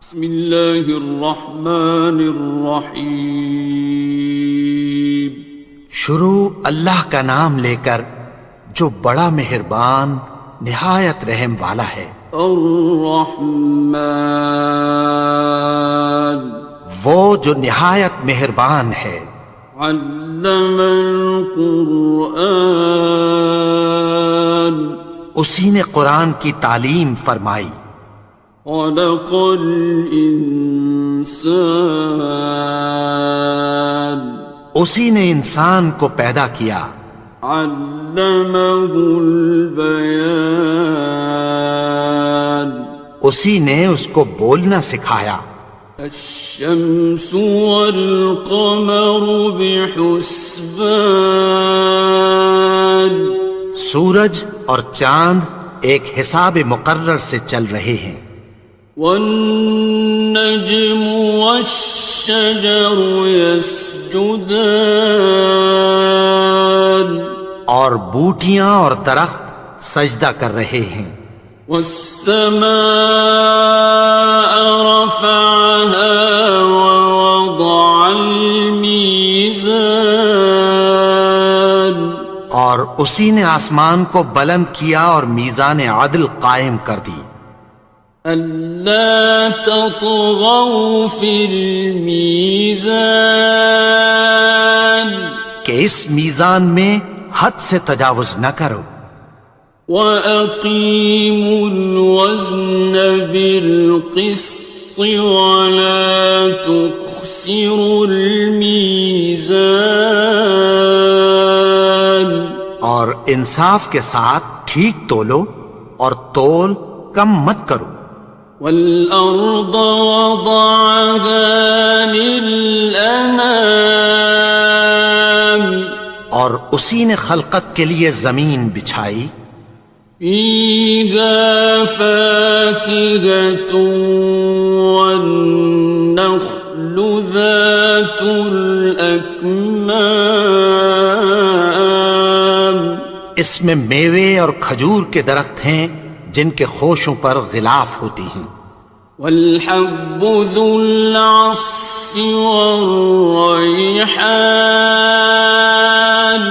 بسم اللہ الرحمن الرحیم۔ شروع اللہ کا نام لے کر جو بڑا مہربان نہایت رحم والا ہے۔ الرحمن، وہ جو نہایت مہربان ہے۔ علم القرآن، اسی نے قرآن کی تعلیم فرمائی۔ خلق الانسان، اسی نے انسان کو پیدا کیا۔ علمہ البیان، اسی نے اس کو بولنا سکھایا۔ الشمس والقمر بحسبان، سورج اور چاند ایک حساب مقرر سے چل رہے ہیں۔ والنجم والشجر يسجدان، اور بوٹیاں اور درخت سجدہ کر رہے ہیں۔ والسماء رفعها ووضع الميزان، اور اسی نے آسمان کو بلند کیا اور میزان عدل قائم کر دی۔ ألا تطغوا في الميزان، کہ اس میزان میں حد سے تجاوز نہ کرو۔ وَأَقِيمُوا الْوَزْنَ بِالْقِسْطِ وَلَا تُخْسِرُوا الْمِيزَانَ، اور انصاف کے ساتھ ٹھیک تولو اور تول کم مت کرو۔ وَالْأَرْضَ وَضَعَهَا لِلْأَنَامِ، اور اسی نے خلقت کے لیے زمین بچھائی۔ فِيهَا فَاكِهَةٌ وَالنَّخْلُ ذَاتُ الْأَكْمَامِ، اس میں میوے اور کھجور کے درخت ہیں جن کے خوشوں پر غلاف ہوتی ہیں۔ وَالْحَبُّ ذُو الْعَصْفِ وَالرَّيْحَانِ،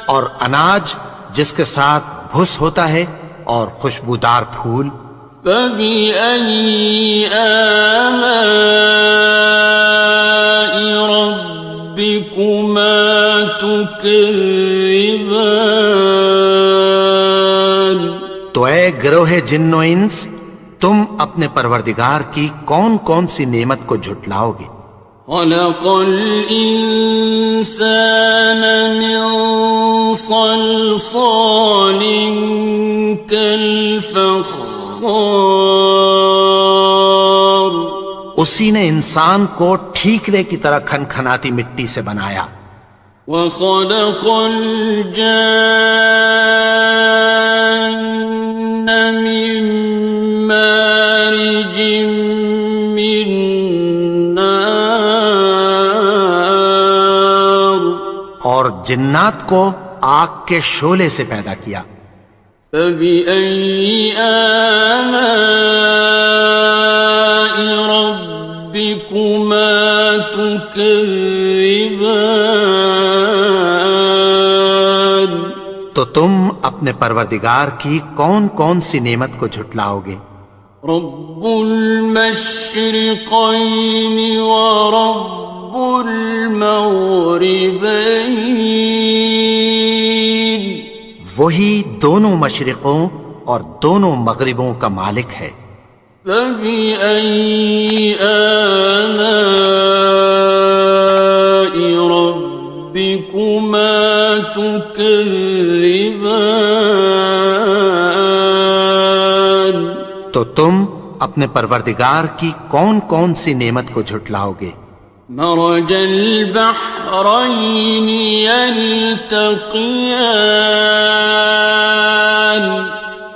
اور اناج جس کے ساتھ بھس ہوتا ہے اور خوشبودار پھول۔ فَبِأَيِّ آلَاءِ رَبِّكُمَا تُكَذِّبَانِ، تو اے گروہ جن و انس، تم اپنے پروردگار کی کون کون سی نعمت کو جھٹلاؤ گے؟ خَلَقَ الْإِنسَانَ مِنْ صَلْصَالٍ كَالْفَخَّارِ، اسی نے انسان کو ٹھیکرے کی طرح کھنکھناتی مٹی سے بنایا۔ وَخَلَقَ الْجَانَّ مِن مَّارِجٍ مِّن نَّارٍ، اور جنات کو آگ کے شعلے سے پیدا کیا۔ فَبِأَيِّ آلَاءِ رَبِّكُمَا تُكَذِّبَانِ، تو تم اپنے پروردگار کی کون کون سی نعمت کو جھٹلاؤ گے؟ رب المشرقین ورب المغربین، وہی دونوں مشرقوں اور دونوں مغربوں کا مالک ہے۔ فَبِأَيِّ آلَاءِ رَبِّكُمَا تُكَذِّبَانِ، تو تم اپنے پروردگار کی کون کون سی نعمت کو جھٹلاؤ گے؟ مرج البحرین یلتقیان،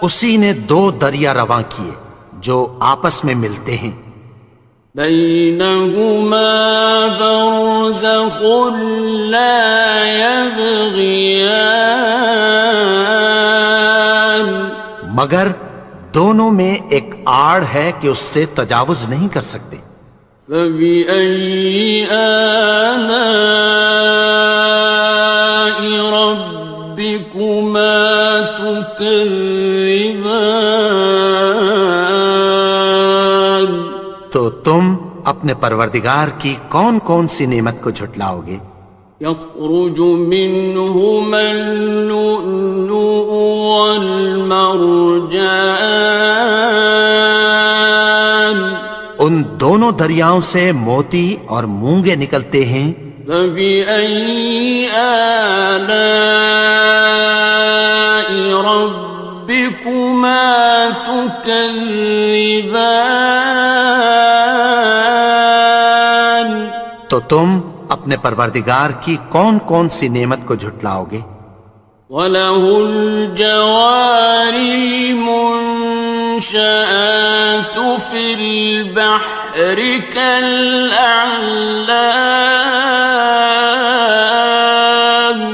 اسی نے دو دریا رواں کیے جو آپس میں ملتے ہیں۔ بینہما برزخ لا یبغیان، مگر دونوں میں ایک آڑ ہے کہ اس سے تجاوز نہیں کر سکتے۔ فبأي آلاء ربكما تكذبان؟ تو تم اپنے پروردگار کی کون کون سی نعمت کو جھٹلاؤ گے؟ يخرج منهما اللؤلؤ والمرجان، ان دونوں دریاؤں سے موتی اور مونگے نکلتے ہیں۔ فبأي آلاء ربكما تكذبان؟ تو تم اپنے پروردگار کی کون کون سی نعمت کو جھٹلاؤ گے؟ وَلَهُ الْجَوَارِ الْمُنشَآتُ فِي الْبَحْرِ كَالْأَعْلَامِ،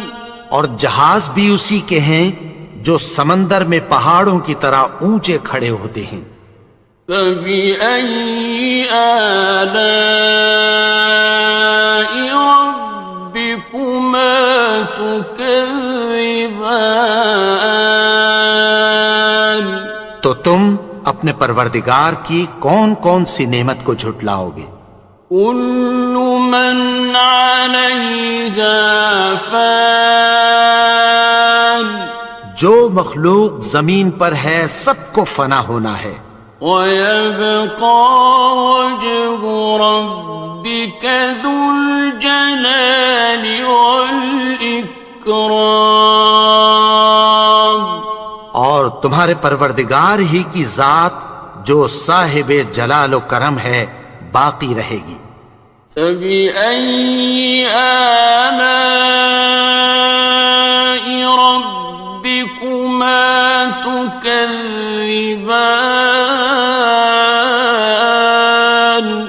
اور جہاز بھی اسی کے ہیں جو سمندر میں پہاڑوں کی طرح اونچے کھڑے ہوتے ہیں۔ فَبِأَيِّ آلَاءِ رَبِّكُمَا تُكَذِّبَانِ؟ تو تم اپنے پروردگار کی کون کون سی نعمت کو جھٹلاؤ گے؟ كُلُّ مَنْ عَلَيْهَا فَانٍ، جو مخلوق زمین پر ہے سب کو فنا ہونا ہے۔ وَيَبْقَى وَجْهُ رَبِّكَ ذُو الْجَلَالِ وَالْإِكْرَامِ، اور تمہارے پروردگار ہی کی ذات جو صاحب جلال و کرم ہے باقی رہے گی۔ فَبِأَيِّ آلَاءِ رَبِّكُمَا تُكَذِّبَانِ؟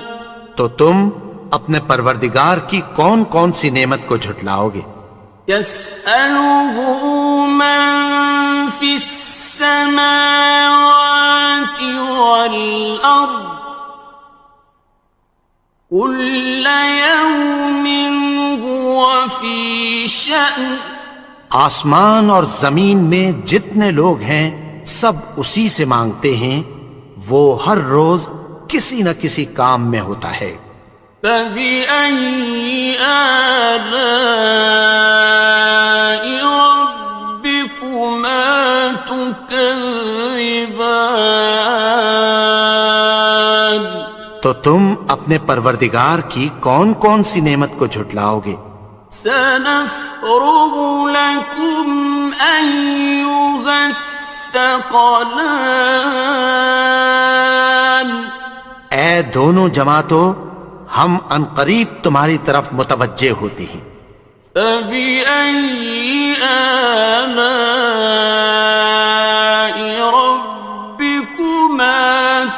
تو تم اپنے پروردگار کی کون کون سی نعمت کو جھٹلاؤ گے؟ يَسْأَلُهُ مَن فِي السَّمَاوَاتِ وَالْأَرْضِ كُلَّ يَوْمٍ هُوَ فِي شَأْنٍ، آسمان اور زمین میں جتنے لوگ ہیں سب اسی سے مانگتے ہیں، وہ ہر روز کسی نہ کسی کام میں ہوتا ہے۔ فَبِأَيِّ آلَاءِ رَبِّكُمَا تُكَذِّبَانِ؟ تو تم اپنے پروردگار کی کون کون سی نعمت کو جھٹلاؤ گے؟ سَنَفْرُغُ لَكُمْ أَيُّهَ الثَّقَلَانِ، اے دونوں جماعتوں، ہم عنقریب تمہاری طرف متوجہ ہوتے ہیں۔ فَبِأَيِّ آلَاءِ رَبِّكُمَا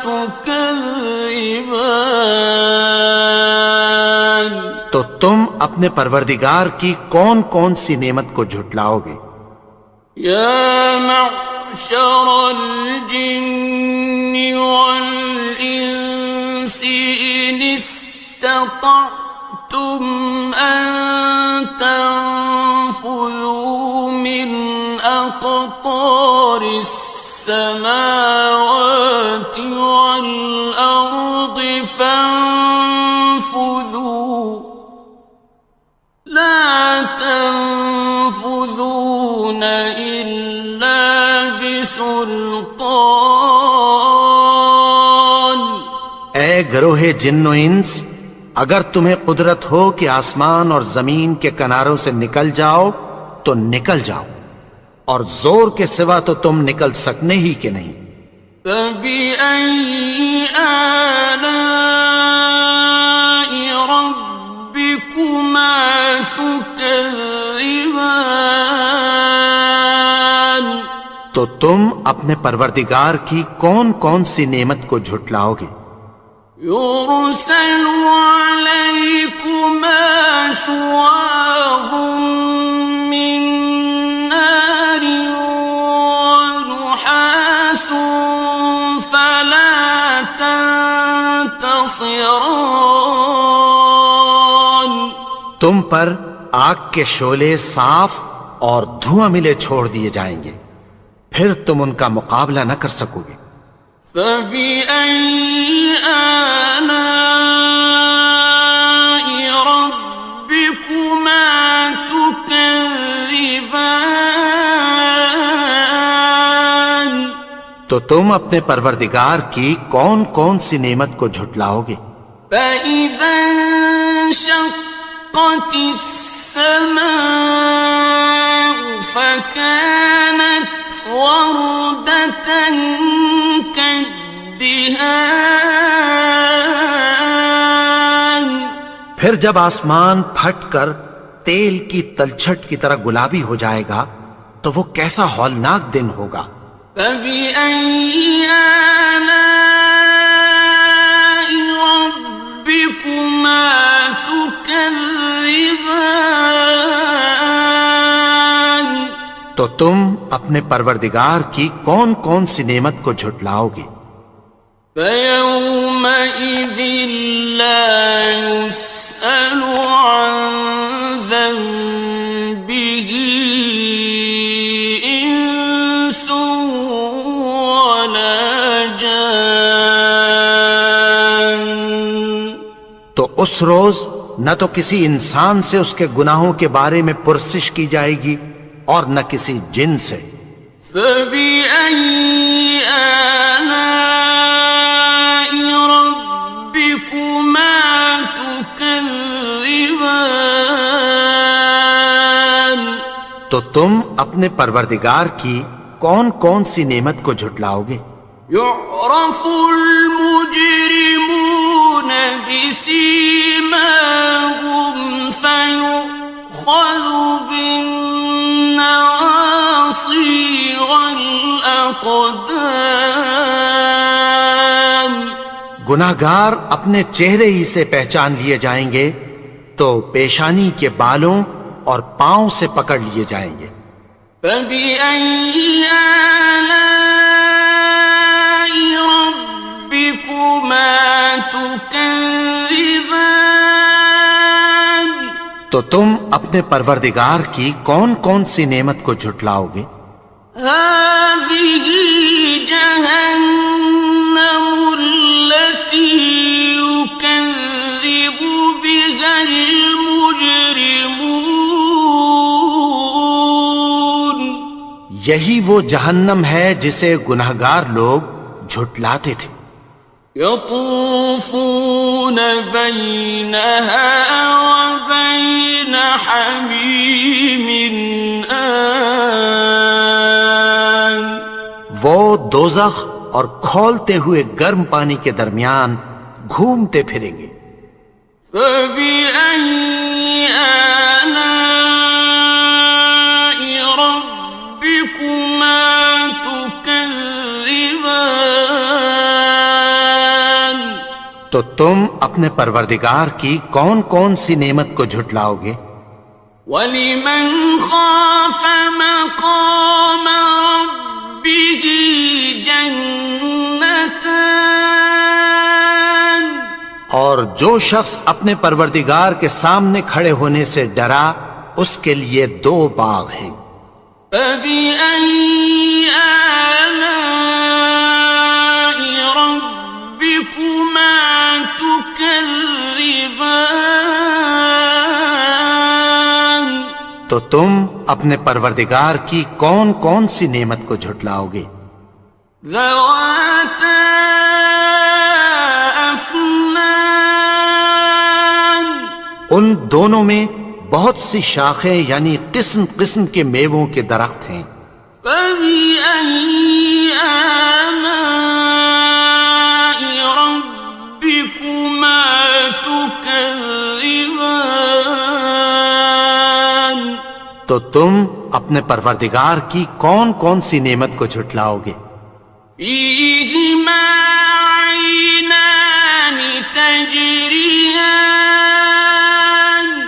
تُكَذِّبَانِ؟ تو تم اپنے پروردگار کی کون کون سی نعمت کو جھٹلاؤ گے؟ يَا مَعْشَرَ الْجِنِّ وَالْإِنسِ إِنِ اسْتَطَعْتُمْ أَن تَنفُذُوا مِنْ أَقْطَارِ السَّمَاوَاتِ وَالْأَرْضِ فَانفُذُوا لَا تَنفُذُونَ إِلَّا بِسُلْطَانٍ۔ اے گروہ جن و انس، اگر تمہیں قدرت ہو کہ آسمان اور زمین کے کناروں سے نکل جاؤ تو نکل جاؤ، اور زور کے سوا تو تم نکل سکنے ہی کہ نہیں۔ فَبِأَيِّ آلَاءِ رَبِّكُمَا تُكَذِّبَانِ؟ تو تم اپنے پروردگار کی کون کون سی نعمت کو جھٹلاؤ گے؟ يُرْسَلُ عَلَيْكُمَا شُوَاظٌ مِّن نَّارٍ وَنُحَاسٌ فَلَا تنتصران. تم پر آگ کے شعلے صاف اور دھواں ملے چھوڑ دیے جائیں گے، پھر تم ان کا مقابلہ نہ کر سکو گے۔ فَبِأَيِّ آلَاءِ رَبِّكُمَا تُكَذِّبَانِ. تو تم اپنے پروردگار کی کون کون سی نعمت کو جھٹلاؤ گے؟ فَإِذَا انشَقَّتِ السَّمَاءُ فَكَانَتْ وَرْدَةً كَالدِّهَانِ. پھر جب آسمان پھٹ کر تیل کی تلچھٹ کی طرح گلابی ہو جائے گا تو وہ کیسا ہولناک دن ہوگا۔ فَبِأَيِّ آلَاءِ رَبِّكُمَا تُكَذِّبَانِ. تو تم اپنے پروردگار کی کون کون سی نعمت کو جھٹلاؤ گے؟ فَيَوْمَئِذٍ لَا يُسْأَلُ عَنْ ذَنبِهِ إِنسٌ وَلَا جَانٌ. تو اس روز نہ تو کسی انسان سے اس کے گناہوں کے بارے میں پرسش کی جائے گی اور نہ کسی جن سے۔ فَبِأَيِّ آلَاءِ رَبِّكُمَا تُكَذِّبَانِ. تو تم اپنے پروردگار کی کون کون سی نعمت کو جھٹلاؤ گے؟ يُعْرَفُ الْمُجْرِمُونَ بِسِيمَاهُمْ فَيُؤْخَذُ بِالنَّوَاصِي وَالْأَقْدَامِ. گناہگار اپنے چہرے ہی سے پہچان لیے جائیں گے تو پیشانی کے بالوں اور پاؤں سے پکڑ لیے جائیں گے۔ فَبِأَيِّ آلَاءِ رَبِّكُمَا تُكَذِّبَانِ. تو تم اپنے پروردگار کی کون کون سی نعمت کو جھٹلاؤ گے؟ هَٰذِهِ جَهَنَّمُ الَّتِي يُكَذِّبُ بِهَا الْمُجْرِمُونَ. یہی وہ جہنم ہے جسے گناہگار لوگ جھٹلاتے تھے۔ يَطُوفُونَ بَيْنَهَا وَبَيْنَ حَمِيمٍ آنٍ. وہ دوزخ اور کھولتے ہوئے گرم پانی کے درمیان گھومتے پھریں گے۔ فَبِأَيِّ آلَاءِ رَبِّكُمَا تُكَذِّبَانِ. تو تم اپنے پروردگار کی کون کون سی نعمت کو جھٹلاؤ گے؟ وَلِمَنْ خَافَ مَقَامَ رَبِّهِ جَنَّتَانِ. اور جو شخص اپنے پروردگار کے سامنے کھڑے ہونے سے ڈرا اس کے لیے دو باغ ہیں۔ فَبِأَيِّ آلَاءِ رَبِّكُمَا تُكَذِّبَانِ. تو تم اپنے پروردگار کی کون کون سی نعمت کو جھٹلاؤ گے؟ ذَوَاتَا أَفْنَانٍ. ان دونوں میں بہت سی شاخیں یعنی قسم قسم کے میووں کے درخت ہیں۔ فَبِأَيِّ آلَاءِ رَبِّكُمَا تُكَذِّبَانِ. تو تم اپنے پروردگار کی کون کون سی نعمت کو جھٹلاؤ گے؟ فِيهِمَا عَيْنَانِ تَجْرِيَانِ.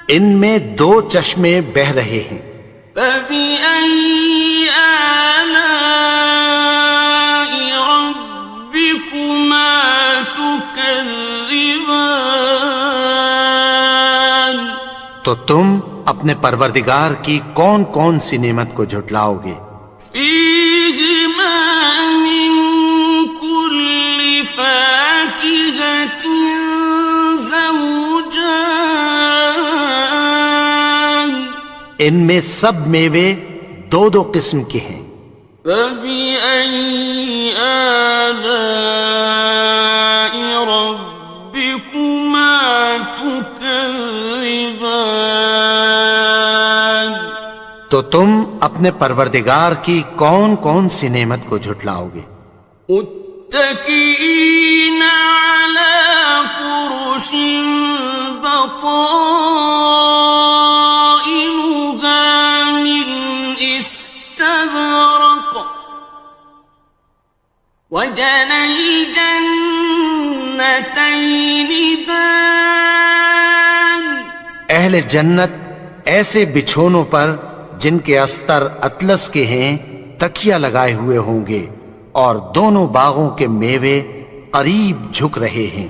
ان میں دو چشمے بہہ رہے ہیں۔ فَبِأَيِّ آلَاءِ رَبِّكُمَا تُكَذِّبَانِ. تكذبان تو تم اپنے پروردگار کی کون کون سی نعمت کو جھٹلاؤ گے؟ فيهما من كل فاكهة زوجان ان میں سب میوے دو دو قسم کے ہیں۔ فبأي آلاء ربكما تكذبان تو تم اپنے پروردگار کی کون کون سی نعمت کو جھٹلاؤ گے؟ متكئين على فرش بطائنها من استبرق وجنى الجنتين دان اہل جنت ایسے بچھونوں پر جن کے استر اطلس کے ہیں تکیہ لگائے ہوئے ہوں گے، اور دونوں باغوں کے میوے قریب جھک رہے ہیں۔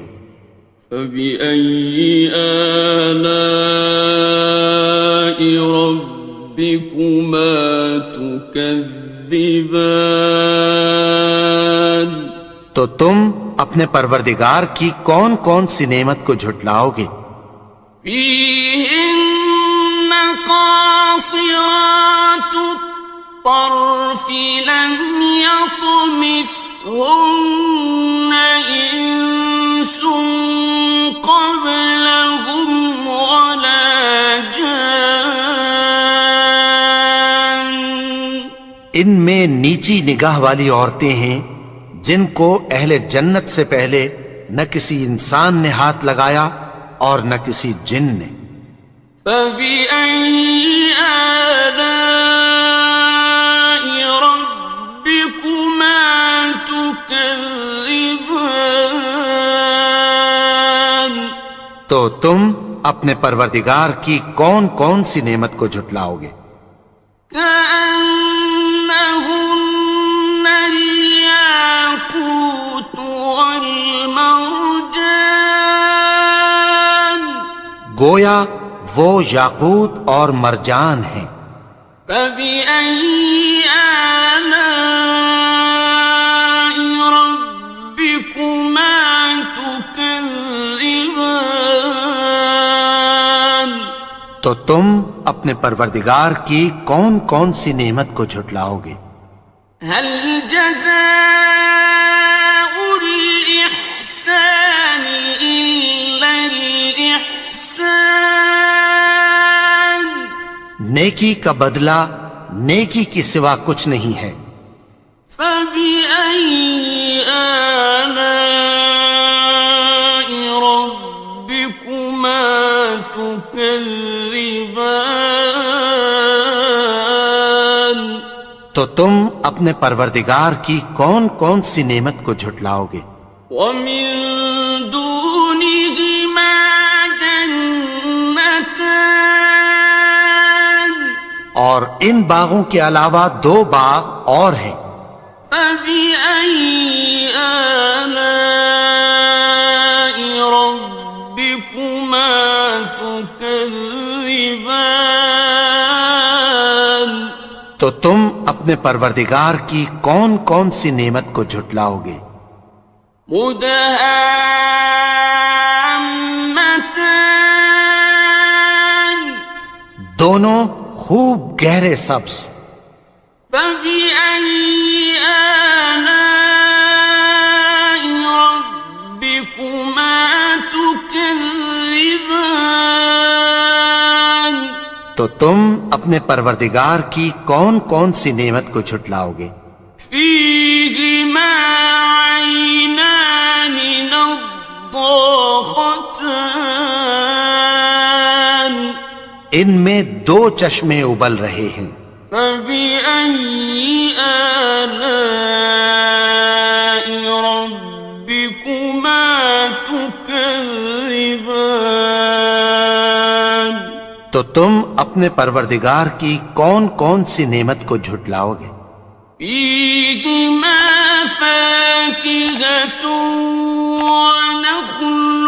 فبأي آلاء ربكما تكذبان تو تم اپنے پروردگار کی کون کون سی نعمت کو جھٹلاؤ گے؟ فيهن قاصرات الطرف لم يطمثهن إنس قبلهم ولا جان ان میں نیچی نگاہ والی عورتیں ہیں جن کو اہل جنت سے پہلے نہ کسی انسان نے ہاتھ لگایا اور نہ کسی جن نے۔ فبأي آلاء ربكما تكذبان تو تم اپنے پروردگار کی کون کون سی نعمت کو جھٹلاؤ گے؟ كأنهن الياقوت والمرجان گویا وہ یاقوت اور مرجان ہیں۔ فبأي آلاء ربكما تكذبان تو تم اپنے پروردگار کی کون کون سی نعمت کو جھٹلاؤ گے؟ هل جزاء الإحسان إلا الإحسان نیکی کا بدلہ نیکی کی سوا کچھ نہیں ہے۔ فبأي آلاء ربكما تكذبان تو تم اپنے پروردگار کی کون کون سی نعمت کو جھٹلاؤ گے؟ ومن دونهما جنتان اور ان باغوں کے علاوہ دو باغ اور ہیں۔ فبأي آلاء ربكما تكذبان تو تم اپنے پروردگار کی کون کون سی نعمت کو جھٹلاؤ گے؟ مدهامتان دونوں خوب گہرے سبز۔ فبأي آلاء ربكما تكذبان تو تم اپنے پروردگار کی کون کون سی نعمت کو جھٹلاؤ گے؟ فيهما عينان نضاختان ان میں دو چشمے ابل رہے ہیں۔ فبأي آلاء ربكما تكذبان تو تم اپنے پروردگار کی کون کون سی نعمت کو جھٹلاؤ گے؟ فيهما فاكهة ونخل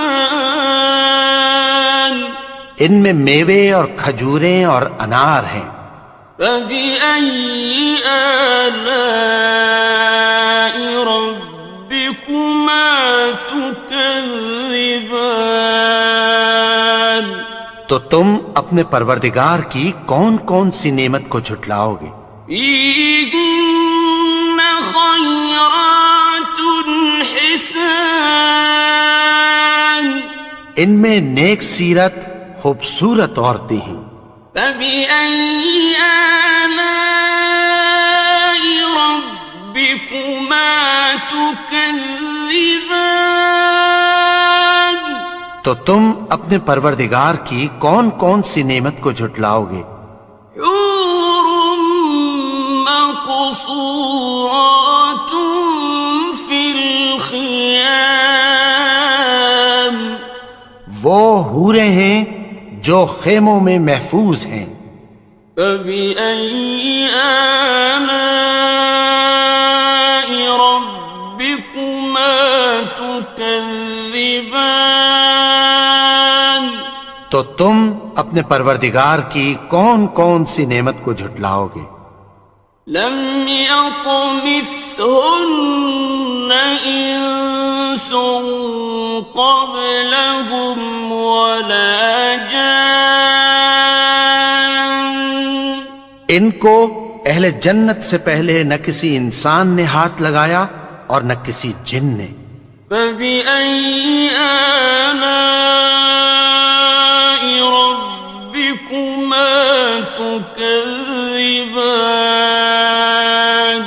ورمان ان میں میوے اور کھجوریں اور انار ہیں. فبأي آلاء ربكما تكذبان تو تم اپنے پروردگار کی کون کون سی نعمت کو جھٹلاؤ گے؟ فيهن خيرات حسان ان میں نیک سیرت خوبصورت عورتیں ہیں. فبأي آلاء ربكما تكذبان تو تم اپنے پروردگار کی کون کون سی نعمت کو جھٹلاؤ گے؟ حور مقصورات في الخيام وہ حوریں ہیں جو خیموں میں محفوظ ہیں. فبأي آلاء ربكما تكذبان تو تم اپنے پروردگار کی کون کون سی نعمت کو جھٹلاؤ گے؟ لم يطمثهن إنس قبلهم ولا جان ان کو اہل جنت سے پہلے نہ کسی انسان نے ہاتھ لگایا اور نہ کسی جن نے. فبأي آلاء ربكما تكذبان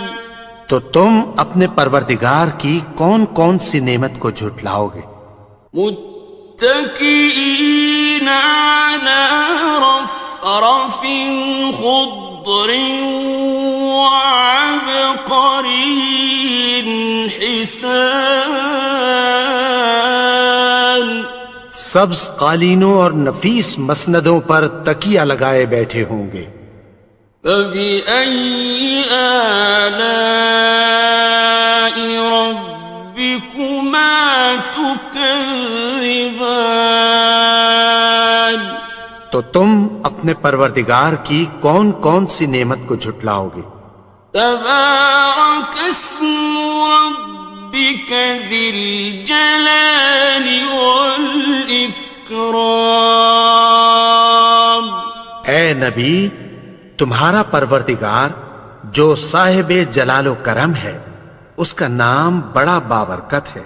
تو تم اپنے پروردگار کی کون کون سی نعمت کو جھٹلاؤ گے؟ متكئين على رفرف خضر وعبقري حسان سبز قالینوں اور نفیس مسندوں پر تکیہ لگائے بیٹھے ہوں گے. فبأي آلاء ربكما تكذبان تو تم اپنے پروردگار کی کون کون سی نعمت کو جھٹلاؤ گے؟ تبارك اسم ربك ذي الجلال والإكرام اے نبی، تمہارا پروردگار جو صاحب جلال و کرم ہے، اس کا نام بڑا بابرکت ہے.